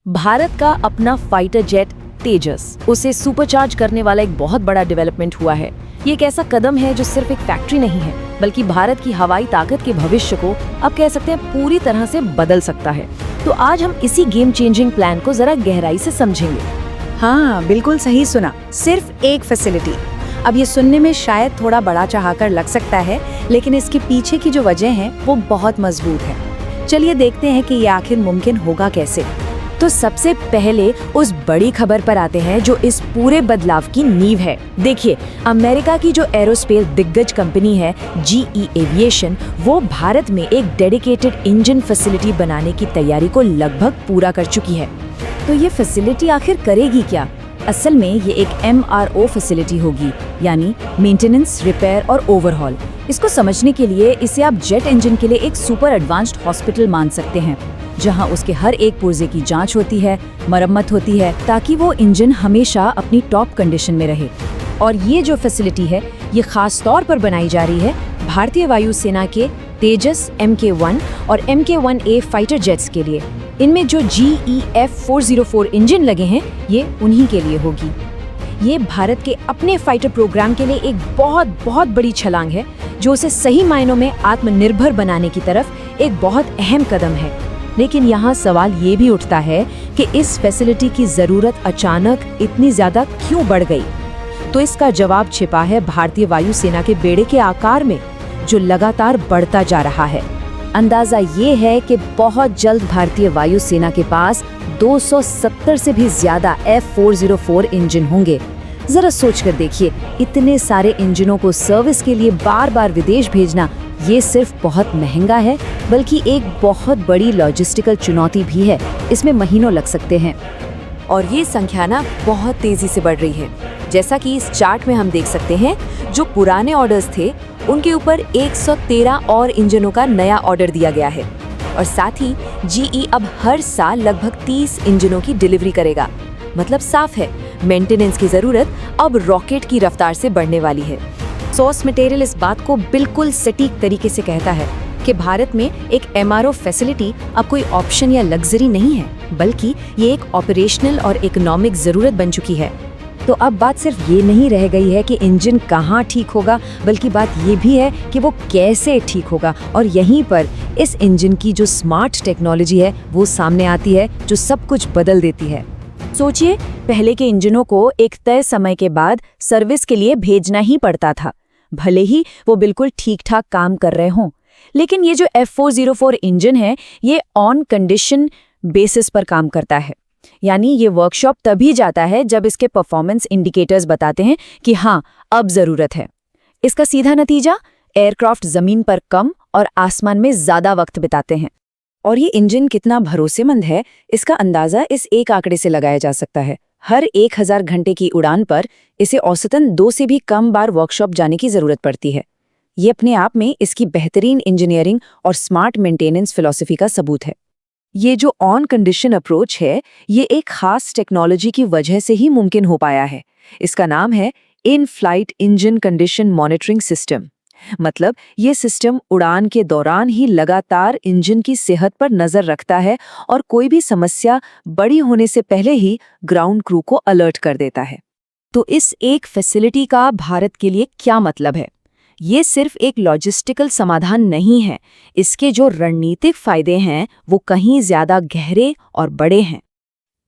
भारत का अपना fighter jet तेजस, उसे सुपरचार्ज करने वाला एक बहुत बड़ा डेवलपमेंट हुआ है। ये एक ऐसा कदम है जो सिर्फ एक फैक्ट्री नहीं है, बल्कि भारत की हवाई ताकत के भविष्य को अब कह सकते हैं पूरी तरह से बदल सकता है। तो आज हम इसी गेम चेंजिंग प्लान को जरा गहराई से समझेंगे। हाँ, बिल्कुल सही सुना। सिर्फ एक फैसिलिटी। अब ये सुनने में शायद थोड़ा बड़ा चाहकर लग सकता है, लेकिन इसके पीछे की जो वजह है वो बहुत मजबूत है। चलिए देखते हैं कि ये आखिर मुमकिन होगा कैसे। तो सबसे पहले उस बड़ी खबर पर आते हैं जो इस पूरे बदलाव की नींव है। देखिए, अमेरिका की जो एरोस्पेस दिग्गज कंपनी है GE एविएशन, वो भारत में एक डेडिकेटेड इंजन फैसिलिटी बनाने की तैयारी को लगभग पूरा कर चुकी है। तो ये फैसिलिटी आखिर करेगी क्या? असल में ये एक MRO फैसिलिटी होगी, यानी मेंटेनेंस, रिपेयर और ओवरहॉल। इसको समझने के लिए इसे आप जेट इंजन के लिए एक सुपर एडवांस्ड हॉस्पिटल मान सकते हैं, जहां उसके हर एक पुर्जे की जांच होती है, मरम्मत होती है, ताकि वो इंजन हमेशा अपनी टॉप कंडीशन में रहे। और ये जो फैसिलिटी है, ये खास तौर पर बनाई जा रही है भारतीय वायुसेना के तेजस MK1 और MK1A फाइटर जेट्स के लिए। इनमें जो GE F404 इंजन लगे हैं, ये उन्हीं के लिए होगी। ये भारत के अपने फाइटर प्रोग्राम के लिए एक बहुत बड़ी छलांग है, जो उसे सही मायनों में आत्मनिर्भर बनाने की तरफ एक बहुत अहम कदम है। लेकिन यहाँ सवाल ये भी उठता है कि इस फैसिलिटी की जरूरत अचानक इतनी ज्यादा क्यों बढ़ गई? तो इसका जवाब छिपा है भारतीय वायुसेना के बेड़े के आकार में, जो लगातार बढ़ता जा रहा है। अंदाजा ये है कि बहुत जल्द भारतीय वायुसेना के पास 270 से भी ज्यादा F404 इंजन होंगे। जरा सोच कर देखिए, इतने सारे इंजनों को सर्विस के लिए बार बार विदेश भेजना, ये सिर्फ बहुत महंगा है, बल्कि एक बहुत बड़ी लॉजिस्टिकल चुनौती भी है। इसमें महीनों लग सकते हैं। और ये संख्या ना बहुत तेजी से बढ़ रही है। जैसा कि इस चार्ट में हम देख सकते हैं, जो पुराने ऑर्डर्स थे उनके ऊपर 113 और इंजनों का नया ऑर्डर दिया गया है। और साथ ही GE अब हर साल लगभग 30 इंजनों की डिलीवरी करेगा। मतलब साफ है, मेंटेनेंस की जरूरत अब रॉकेट की रफ्तार से बढ़ने वाली है। सोर्स मटेरियल इस बात को बिल्कुल सटीक तरीके से कहता है कि भारत में एक MRO फैसिलिटी अब कोई ऑप्शन या लग्जरी नहीं है, बल्कि ये एक ऑपरेशनल और इकोनॉमिक जरूरत बन चुकी है। तो अब बात सिर्फ ये नहीं रह गई है कि इंजन कहाँ ठीक होगा, बल्कि बात ये भी है कि वो कैसे ठीक होगा। और यहीं पर इस इंजन की जो स्मार्ट टेक्नोलॉजी है वो सामने आती है, जो सब कुछ बदल देती है। सोचिए, पहले के इंजनों को एक तय समय के बाद सर्विस के लिए भेजना ही पड़ता था, भले ही वो बिल्कुल ठीक ठाक काम कर रहे हों। लेकिन ये जो F404 इंजन है, ये ऑन कंडीशन बेसिस पर काम करता है। यानी ये वर्कशॉप तभी जाता है जब इसके परफॉर्मेंस इंडिकेटर्स बताते हैं कि हाँ, अब जरूरत है। इसका सीधा नतीजा, एयरक्राफ्ट जमीन पर कम और आसमान में ज्यादा वक्त बिताते हैं। और ये इंजन कितना भरोसेमंद है, इसका अंदाजा इस एक आंकड़े से लगाया जा सकता है। हर 1000 घंटे की उड़ान पर इसे औसतन 2 से भी कम बार वर्कशॉप जाने की जरूरत पड़ती है। ये अपने आप में इसकी बेहतरीन इंजीनियरिंग और स्मार्ट मेंटेनेंस फिलॉसफी का सबूत है। ये जो ऑन कंडीशन अप्रोच है, ये एक खास टेक्नोलॉजी की वजह से ही मुमकिन हो पाया है। इसका नाम है in flight engine condition monitoring system. मतलब ये सिस्टम उड़ान के दौरान ही लगातार इंजन की सेहत पर नजर रखता है और कोई भी समस्या बड़ी होने से पहले ही ग्राउंड क्रू को अलर्ट कर देता है। तो इस एक फैसिलिटी का भारत के लिए क्या मतलब है? ये सिर्फ एक लॉजिस्टिकल समाधान नहीं है, इसके जो रणनीतिक फायदे हैं वो कहीं ज्यादा गहरे और बड़े हैं।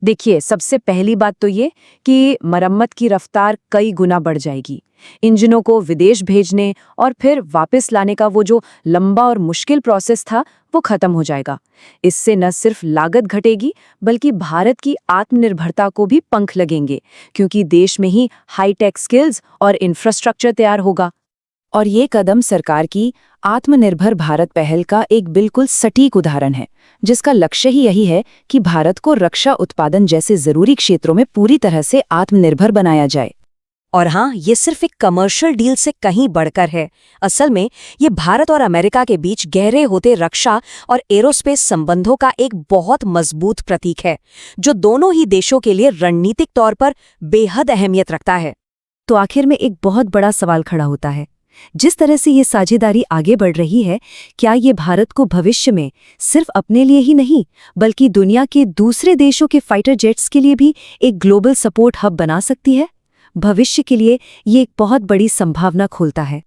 देखिए, सबसे पहली बात तो ये कि मरम्मत की रफ्तार कई गुना बढ़ जाएगी। इंजनों को विदेश भेजने और फिर वापस लाने का वो जो लंबा और मुश्किल प्रोसेस था, वो खत्म हो जाएगा। इससे न सिर्फ लागत घटेगी, बल्कि भारत की आत्मनिर्भरता को भी पंख लगेंगे, क्योंकि देश में ही हाईटेक स्किल्स और इंफ्रास्ट्रक्चर तैयार होगा। और ये कदम सरकार की आत्मनिर्भर भारत पहल का एक बिल्कुल सटीक उदाहरण है, जिसका लक्ष्य ही यही है कि भारत को रक्षा उत्पादन जैसे जरूरी क्षेत्रों में पूरी तरह से आत्मनिर्भर बनाया जाए। और हाँ, ये सिर्फ एक कमर्शियल डील से कहीं बढ़कर है। असल में ये भारत और अमेरिका के बीच गहरे होते रक्षा और एरोस्पेस संबंधों का एक बहुत मजबूत प्रतीक है, जो दोनों ही देशों के लिए रणनीतिक तौर पर बेहद अहमियत रखता है। तो आखिर में एक बहुत बड़ा सवाल खड़ा होता है जिस तरह से ये साझेदारी आगे बढ़ रही है, क्या ये भारत को भविष्य में सिर्फ अपने लिए ही नहीं बल्कि दुनिया के दूसरे देशों के फाइटर जेट्स के लिए भी एक ग्लोबल सपोर्ट हब बना सकती है? भविष्य के लिए ये एक बहुत बड़ी संभावना खोलता है।